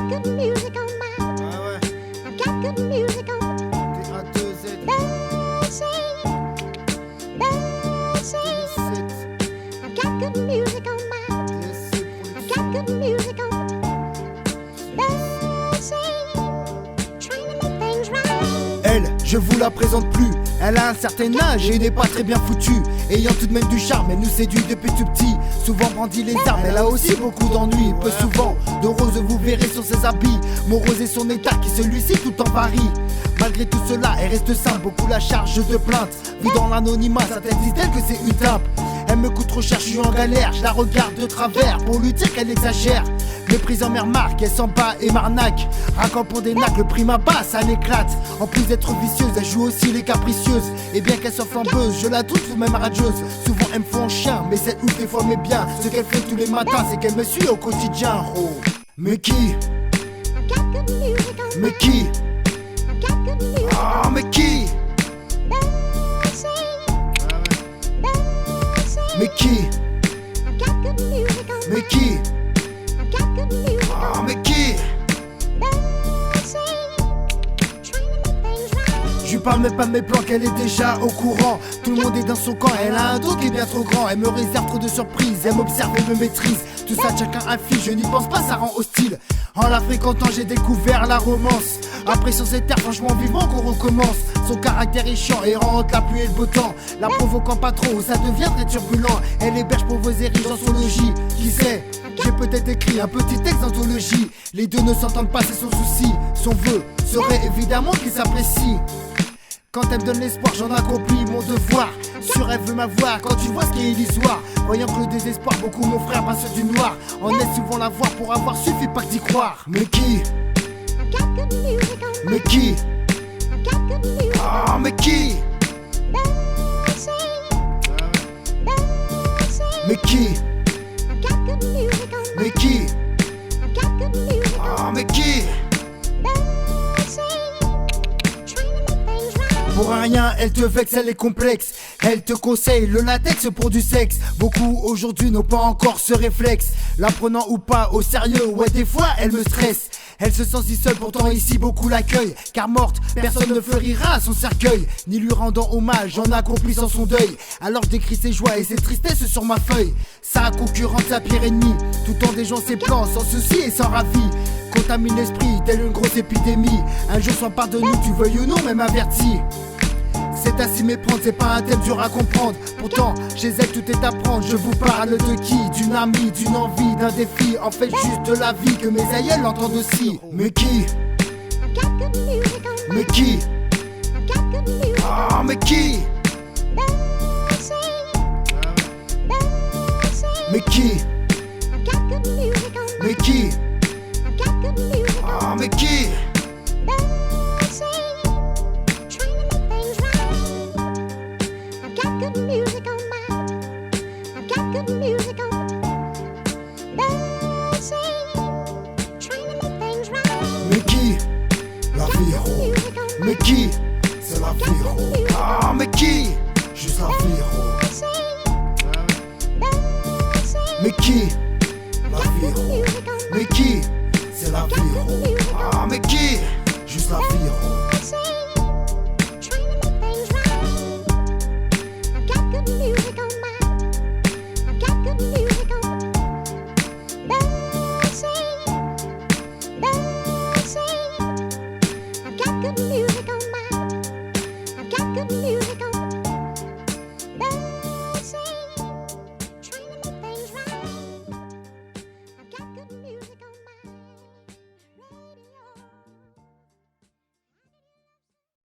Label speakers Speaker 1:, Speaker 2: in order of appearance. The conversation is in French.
Speaker 1: good music on my heart.
Speaker 2: Ah ouais.
Speaker 1: I've got good music on my
Speaker 2: T-A-2-Z.
Speaker 1: dancing. I've got good music on my heart.
Speaker 2: TSC
Speaker 1: I've got good music on dancing. Trying to make things right.
Speaker 2: Elle, je vous la présente plus. Elle a un certain âge et n'est pas très bien foutue. Ayant tout de même du charme, elle nous séduit depuis tout petit. Souvent brandit les armes, elle a aussi beaucoup d'ennuis. Peu souvent, de roses vous verrez sur ses habits. Morose est son état qui celui-ci tout en varie. Malgré tout cela, elle reste simple, beaucoup la charge de plainte. Vu dans l'anonymat, sa tête dit-elle que c'est une tape. Elle me coûte trop cher, je suis en galère. Je la regarde de travers pour lui dire qu'elle exagère. Méprise en mère marque, elle s'en bat et m'arnaque. Raquant pour des nacs, le prix m'abat, ça l'éclate. En plus d'être vicieuse, elle joue aussi les capricieuses. Et bien qu'elle soit flambeuse, je la doute ou même radieuse. Souvent elle me fait en chien, mais cette ouf des fois m'est bien. Ce qu'elle fait tous les matins, c'est qu'elle me suit au quotidien. Oh. Mais qui?
Speaker 1: I've got good music on
Speaker 2: Mais qui?
Speaker 1: I've got good music
Speaker 2: Ah mais qui?
Speaker 1: dancing.
Speaker 2: Mais qui?
Speaker 1: I've got good music on
Speaker 2: Mais qui?
Speaker 1: I've got good music
Speaker 2: Ah mais qui?
Speaker 1: dancing. Trying to make things right.
Speaker 2: Je lui parle même pas de mes plans qu'elle est déjà au courant. Tout le monde est dans son camp, elle a un dos qui est bien trop grand. Elle me réserve trop de surprises, elle m'observe et me maîtrise. Tout ça chacun affiche, je n'y pense pas, ça rend hostile. En la fréquentant j'ai découvert la romance. Après sur cette terre franchement vivant qu'on recommence. Son caractère est chiant et rentre la pluie et le beau temps. La provoquant pas trop, ça devient très turbulent. Elle héberge pour vos ériges dans son logis. Qui sait, j'ai peut-être écrit un petit texte d'anthologie. Les deux ne s'entendent pas, c'est son souci. Son vœu serait évidemment qu'il s'apprécie. Quand elle me donne l'espoir, j'en accomplis mon devoir. Sur elle veut m'avoir, quand tu vois ce qui est illusoire. Voyant que le désespoir, beaucoup mon frère passe du noir. En est souvent la voir pour avoir suffit pas que d'y croire. Mais qui?
Speaker 1: I've got good music on
Speaker 2: Mais qui?
Speaker 1: I've got good music
Speaker 2: Ah mais qui?
Speaker 1: dancing.
Speaker 2: Mais qui?
Speaker 1: I've got good music on
Speaker 2: Mais qui?
Speaker 1: I've got good music
Speaker 2: Ah mais qui?
Speaker 1: dancing. Trying to make things right.
Speaker 2: Pour un rien, elle te vexe, elle est complexe. Elle te conseille le latex pour du sexe. Beaucoup aujourd'hui n'ont pas encore ce réflexe. La prenant ou pas au sérieux, ouais des fois elle me stresse. Elle se sent si seule, pourtant ici beaucoup l'accueille. Car morte, personne ne fleurira à son cercueil. Ni lui rendant hommage, j'en accomplissant son deuil. Alors je décris ses joies et ses tristesses sur ma feuille. Sa concurrente, sa pire ennemie. Tout en déjouant ses plans, sans souci et sans ravi. Contamine l'esprit, telle une grosse épidémie. Un jour s'empare de nous, tu veuilles ou non, même averti. C'est à s'y méprendre, c'est pas un thème dur à comprendre. Pourtant, chez elle tout est à prendre. Je vous parle de qui? D'une amie, d'une envie, d'un défi. En fait juste de la vie que mes aïeux l'entendent aussi. Mais qui?
Speaker 1: I've got good music on
Speaker 2: Mais qui?
Speaker 1: I've got good music
Speaker 2: Ah mais qui?
Speaker 1: dancing.
Speaker 2: Mais qui?
Speaker 1: I've got good music on
Speaker 2: Mais qui?
Speaker 1: I've got good music
Speaker 2: Ah mais qui?
Speaker 1: dancing. Trying to make things right. I've got good music on my heart. I've got good music on dancing. Trying to make things right.
Speaker 2: Mais qui? La vie héros.
Speaker 1: Music on
Speaker 2: Mais qui? C'est la vie héros. Ah mais qui? Juste la vie héros.
Speaker 1: dancing.
Speaker 2: Mais qui? La vie héros. Mais qui? C'est la vie héros. Ah mais